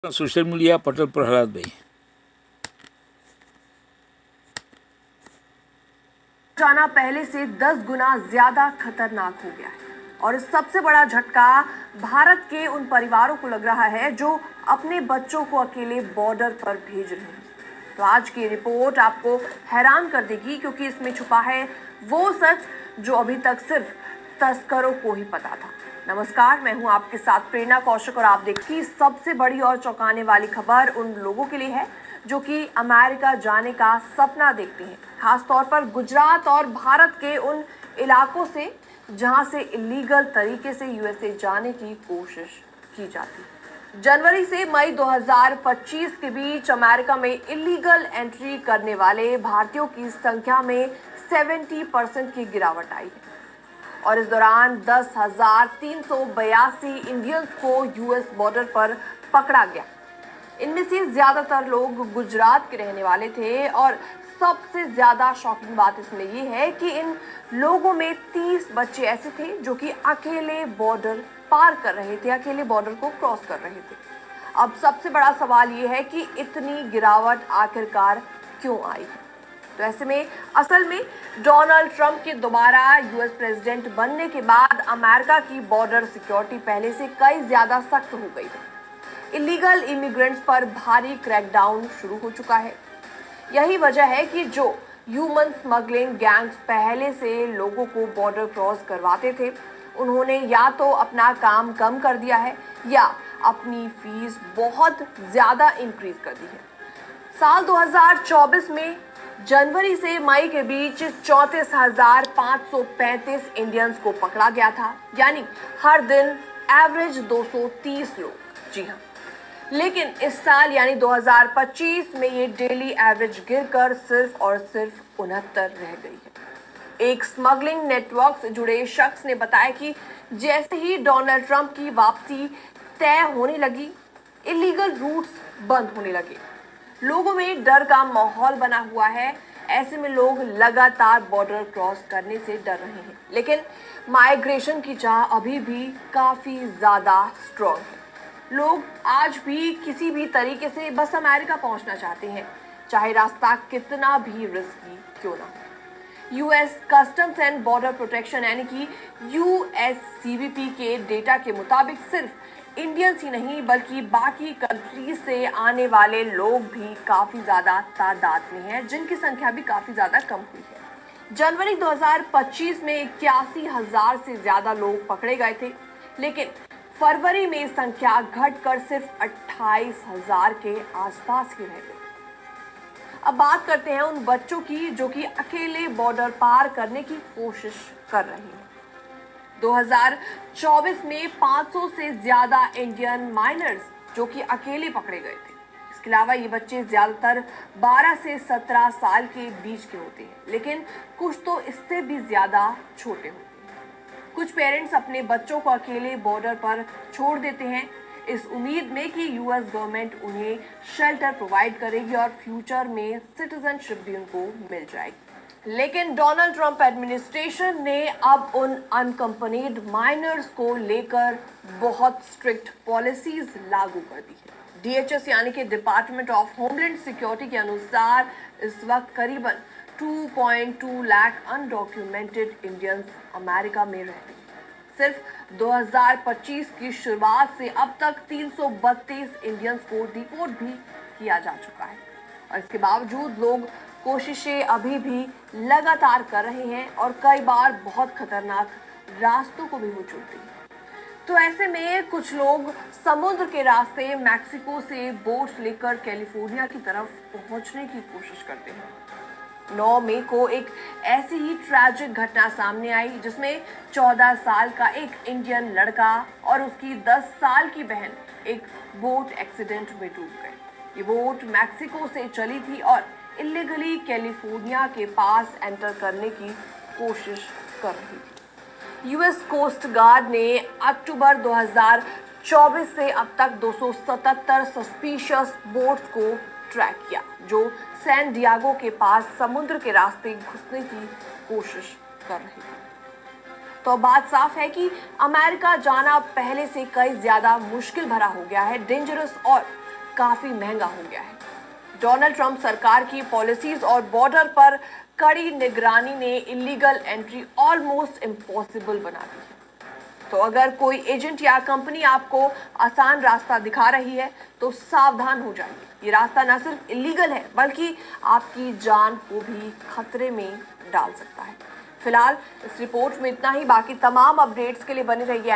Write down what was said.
Social media पटल प्रहलाद भाई जाना पहले से 10 गुना ज्यादा खतरनाक हो गया है और इस सबसे बड़ा झटका भारत के उन परिवारों को लग रहा है जो अपने बच्चों को अकेले बॉर्डर पर भेज रहे हैं। तो आज की रिपोर्ट आपको हैरान कर देगी क्योंकि इसमें छुपा है वो सच जो अभी तक सिर्फ तस्करों को ही पता था। नमस्कार, मैं हूं आपके साथ प्रेरणा कौशिक और आप देखिए सबसे बड़ी और चौंकाने वाली खबर उन लोगों के लिए है जो कि अमेरिका जाने का सपना देखते हैं, खासतौर पर गुजरात और भारत के उन इलाकों से जहां से इलीगल तरीके से यूएसए जाने की कोशिश की जाती है। जनवरी से मई 2025 के बीच अमेरिका में इलीगल एंट्री करने वाले भारतीयों की संख्या में 70% की गिरावट आई है और इस दौरान 10,382 इंडियंस को यूएस बॉर्डर पर पकड़ा गया। इनमें से ज्यादातर लोग गुजरात के रहने वाले थे और सबसे ज्यादा शॉकिंग बात इसमें यह है कि इन लोगों में 30 बच्चे ऐसे थे जो कि अकेले बॉर्डर पार कर रहे थे, अकेले बॉर्डर को क्रॉस कर रहे थे। अब सबसे बड़ा सवाल यह है कि इतनी गिरावट आखिरकार क्यों आई है। तो ऐसे में असल में डोनाल्ड ट्रंप के दोबारा यूएस प्रेसिडेंट बनने के बाद अमेरिका की बॉर्डर सिक्योरिटी पहले से कई ज्यादा सख्त हो गई है। इलीगल इमिग्रेंट्स पर भारी क्रैकडाउन शुरू हो चुका है। यही वजह है कि जो ह्यूमन स्मगलिंग गैंग्स पहले से लोगों को बॉर्डर क्रॉस करवाते थे, उन्होंने या तो अपना काम कम कर दिया है या अपनी फीस बहुत ज्यादा इंक्रीज कर दी है। साल 2024 में जनवरी से मई के बीच 34,535 इंडियंस को पकड़ा गया था, यानी हर दिन एवरेज 230 लोग। जी हाँ, लेकिन इस साल यानी 2025 में ये डेली एवरेज गिरकर सिर्फ और सिर्फ 69 रह गई है। एक स्मगलिंग नेटवर्क से जुड़े शख्स ने बताया कि जैसे ही डोनाल्ड ट्रंप की वापसी तय होने लगी, इलीगल रूट्स बंद होने लगे। लोगों में डर का माहौल बना हुआ है। ऐसे में लोग लगातार बॉर्डर क्रॉस करने से डर रहे हैं, लेकिन माइग्रेशन की चाह अभी भी काफी ज्यादा स्ट्रॉन्ग है। लोग आज भी किसी भी तरीके से बस अमेरिका पहुंचना चाहते हैं, चाहे रास्ता कितना भी रिस्की क्यों ना हो। US customs and border protection यानी कि यूएससीबीपी के डेटा के मुताबिक सिर्फ इंडियंस ही नहीं बल्कि बाकी कंट्रीज से आने वाले लोग भी काफी ज्यादा तादाद में हैं, जिनकी संख्या भी काफी ज्यादा कम हुई है। जनवरी 2025 में 81,000 से ज्यादा लोग पकड़े गए थे, लेकिन फरवरी में संख्या घटकर सिर्फ 28,000 के आसपास ही रह गई। अब बात करते हैं उन बच्चों की जो कि अकेले बॉर्डर पार करने की कोशिश कर रहे हैं। 2024 में 500 से ज्यादा इंडियन माइनर्स जो कि अकेले पकड़े गए थे। इसके अलावा ये बच्चे ज्यादातर 12 से 17 साल के बीच के होते हैं, लेकिन कुछ तो इससे भी ज्यादा छोटे होते हैं। कुछ पेरेंट्स अपने बच्चों को अकेले बॉर्डर पर छोड़ देते हैं इस उम्मीद में कि यूएस गवर्नमेंट उन्हें शेल्टर प्रोवाइड करेगी और फ्यूचर में सिटीजनशिप भी उनको मिल जाएगी। लेकिन डोनाल्ड ट्रंप एडमिनिस्ट्रेशन ने अब उन अनकंपनीड माइनर्स को लेकर बहुत स्ट्रिक्ट पॉलिसीज लागू कर दी है। डीएचएस यानी कि डिपार्टमेंट ऑफ होमलैंड सिक्योरिटी के अनुसार इस वक्त करीबन 2.2 लाख अनडॉक्यूमेंटेड इंडियंस अमेरिका में रहते हैं। सिर्फ 2025 की शुरुआत से अब तक 332 इंडियंस को डिपोर्ट भी किया जा चुका है और इसके बावजूद लोग कोशिशें अभी भी लगातार कर रहे हैं और कई बार बहुत खतरनाक रास्तों को भी वो चुनते हैं। तो ऐसे में कुछ लोग समुद्र के रास्ते मैक्सिको से बोट लेकर कैलिफोर्निया की तरफ पहुंचने की कोशिश करते हैं। 9 मई को एक ऐसी ही ट्रैजिक घटना सामने आई जिसमें 14 साल का एक इंडियन लड़का और उसकी 10 साल की बहन एक बोट एक्सीडेंट में डूब गए। ये बोट मैक्सिको से चली थी और इलीगली कैलिफोर्निया के पास एंटर करने की कोशिश कर रही थी। यूएस कोस्ट गार्ड ने अक्टूबर 2024 से अब तक 277 सस्पिशियस बोट्स को ट्रैक किया जो सैन डियागो के पास समुद्र के रास्ते घुसने की कोशिश कर रही थी। तो बात साफ है कि अमेरिका जाना पहले से कई ज्यादा मुश्किल भरा हो गया है, डेंजरस और काफी महंगा हो गया है। डोनाल्ड ट्रंप सरकार की पॉलिसीज और बॉर्डर पर कड़ी निगरानी ने इलीगल एंट्री ऑलमोस्ट इम्पॉसिबल बना दी है। तो अगर कोई एजेंट या कंपनी आपको आसान रास्ता दिखा रही है तो सावधान हो जाइए। ये रास्ता न सिर्फ इलीगल है बल्कि आपकी जान को भी खतरे में डाल सकता है। फिलहाल इस रिपोर्ट में इतना ही। बाकी तमाम अपडेट्स के लिए बने रहिए